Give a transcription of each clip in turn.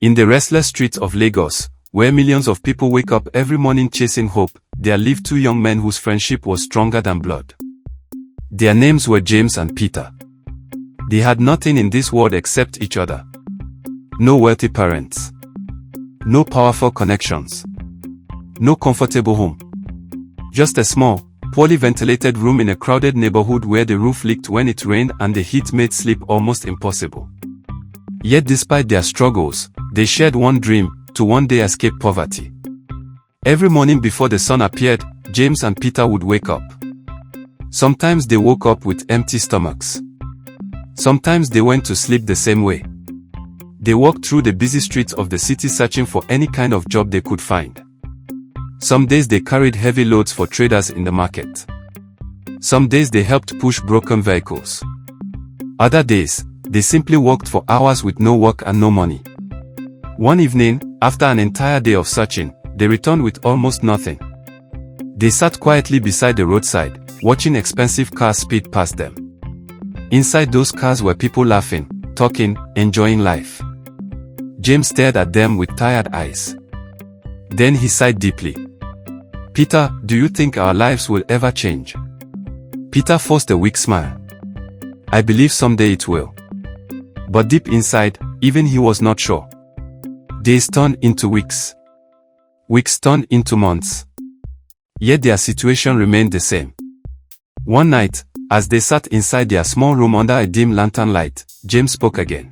In the restless streets of Lagos, where millions of people wake up every morning chasing hope, there lived two young men whose friendship was stronger than blood. Their names were James and Peter. They had nothing in this world except each other. No wealthy parents. No powerful connections. No comfortable home. Just a small, poorly ventilated room in a crowded neighborhood where the roof leaked when it rained and the heat made sleep almost impossible. Yet despite their struggles, they shared one dream, to one day escape poverty. Every morning before the sun appeared, James and Peter would wake up. Sometimes they woke up with empty stomachs. Sometimes they went to sleep the same way. They walked through the busy streets of the city searching for any kind of job they could find. Some days they carried heavy loads for traders in the market. Some days they helped push broken vehicles. Other days, they simply walked for hours with no work and no money. One evening, after an entire day of searching, they returned with almost nothing. They sat quietly beside the roadside, watching expensive cars speed past them. Inside those cars were people laughing, talking, enjoying life. James stared at them with tired eyes. Then he sighed deeply. "Peter, do you think our lives will ever change?" Peter forced a weak smile. "I believe someday it will." But deep inside, even he was not sure. Days turned into weeks. Weeks turned into months. Yet their situation remained the same. One night, as they sat inside their small room under a dim lantern light, James spoke again.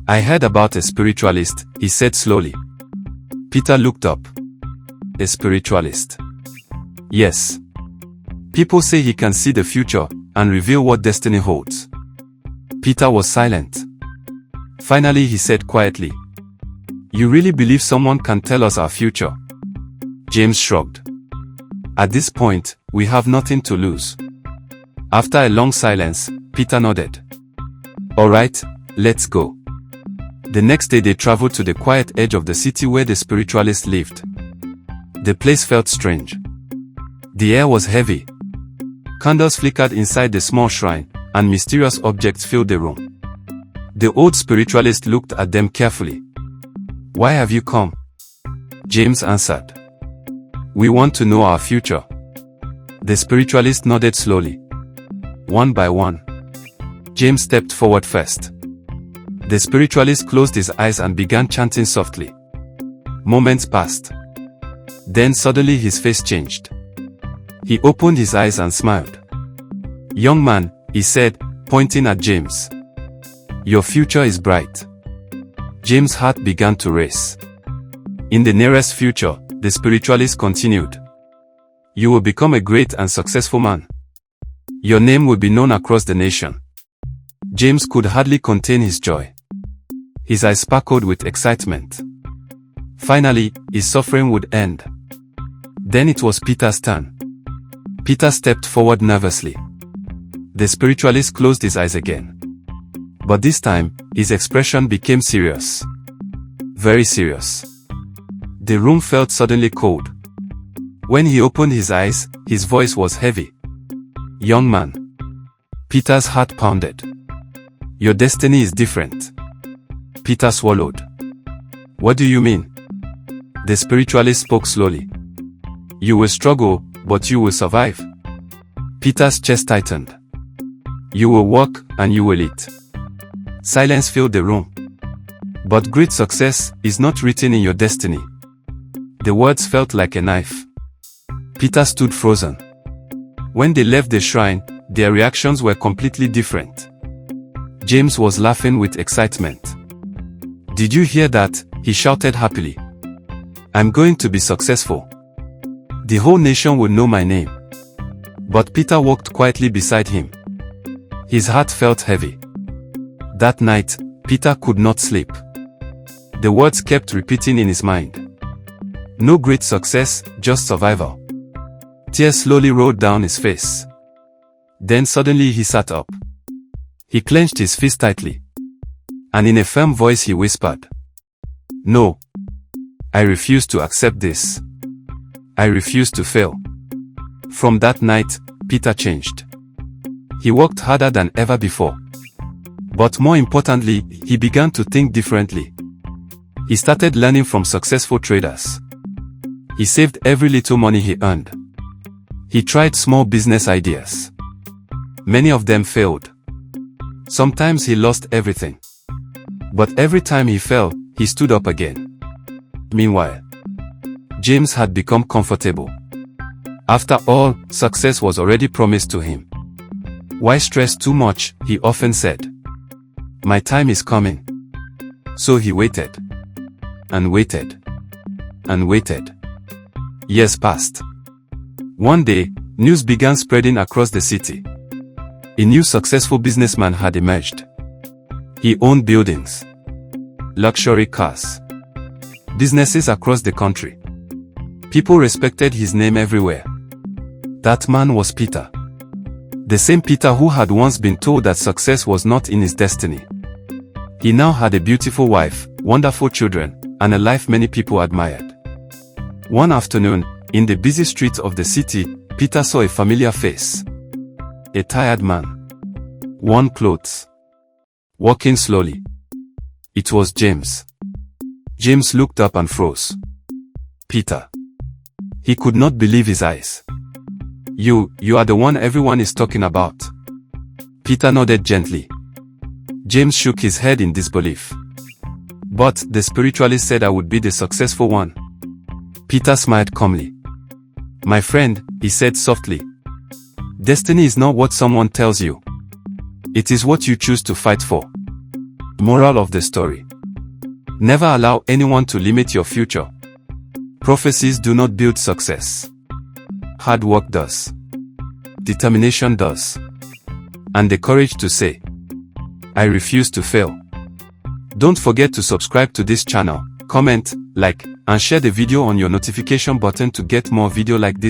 "I heard about a spiritualist," he said slowly. Peter looked up. "A spiritualist?" "Yes. People say he can see the future and reveal what destiny holds." Peter was silent. Finally he said quietly, "You really believe someone can tell us our future?" James shrugged. "At this point, we have nothing to lose." After a long silence, Peter nodded. "All right, let's go." The next day they traveled to the quiet edge of the city where the spiritualist lived. The place felt strange. The air was heavy. Candles flickered inside the small shrine, and mysterious objects filled the room. The old spiritualist looked at them carefully. "Why have you come?" James answered. "We want to know our future." The spiritualist nodded slowly. One by one, James stepped forward first. The spiritualist closed his eyes and began chanting softly. Moments passed. Then suddenly his face changed. He opened his eyes and smiled. "Young man," he said, pointing at James. "Your future is bright." James' heart began to race. "In the nearest future," the spiritualist continued, "you will become a great and successful man. Your name will be known across the nation." James could hardly contain his joy. His eyes sparkled with excitement. Finally, his suffering would end. Then it was Peter's turn. Peter stepped forward nervously. The spiritualist closed his eyes again. But this time, his expression became serious. Very serious. The room felt suddenly cold. When he opened his eyes, his voice was heavy. "Young man." Peter's heart pounded. "Your destiny is different." Peter swallowed. "What do you mean?" The spiritualist spoke slowly. "You will struggle, but you will survive." Peter's chest tightened. "You will work, and you will eat." Silence filled the room. "But great success is not written in your destiny." The words felt like a knife. Peter stood frozen. When they left the shrine, their reactions were completely different. James was laughing with excitement. "Did you hear that?" he shouted happily. "I'm going to be successful. The whole nation will know my name." But Peter walked quietly beside him. His heart felt heavy. That night, Peter could not sleep. The words kept repeating in his mind. No great success, just survival. Tears slowly rolled down his face. Then suddenly he sat up. He clenched his fist tightly. And in a firm voice he whispered, "No. I refuse to accept this. I refuse to fail." From that night, Peter changed. He worked harder than ever before. But more importantly, he began to think differently. He started learning from successful traders. He saved every little money he earned. He tried small business ideas. Many of them failed. Sometimes he lost everything. But every time he fell, he stood up again. Meanwhile, James had become comfortable. After all, success was already promised to him. Why stress too much, he often said. My time is coming. So he waited. And waited. And waited. Years passed. One day, news began spreading across the city. A new successful businessman had emerged. He owned buildings, luxury cars, businesses across the country. People respected his name everywhere. That man was Peter. The same Peter who had once been told that success was not in his destiny. He now had a beautiful wife, wonderful children, and a life many people admired. One afternoon, in the busy streets of the city, Peter saw a familiar face. A tired man. Worn clothes. Walking slowly. It was James. James looked up and froze. Peter. He could not believe his eyes. You are the one everyone is talking about. Peter nodded gently. James shook his head in disbelief. But the spiritualist said I would be the successful one. Peter smiled calmly. My friend, he said softly. Destiny is not what someone tells you. It is what you choose to fight for. Moral of the story. Never allow anyone to limit your future. Prophecies do not build success. Hard work does. Determination does. And the courage to say, I refuse to fail. Don't forget to subscribe to this channel, comment, like, and share the video on your notification button to get more videos like this.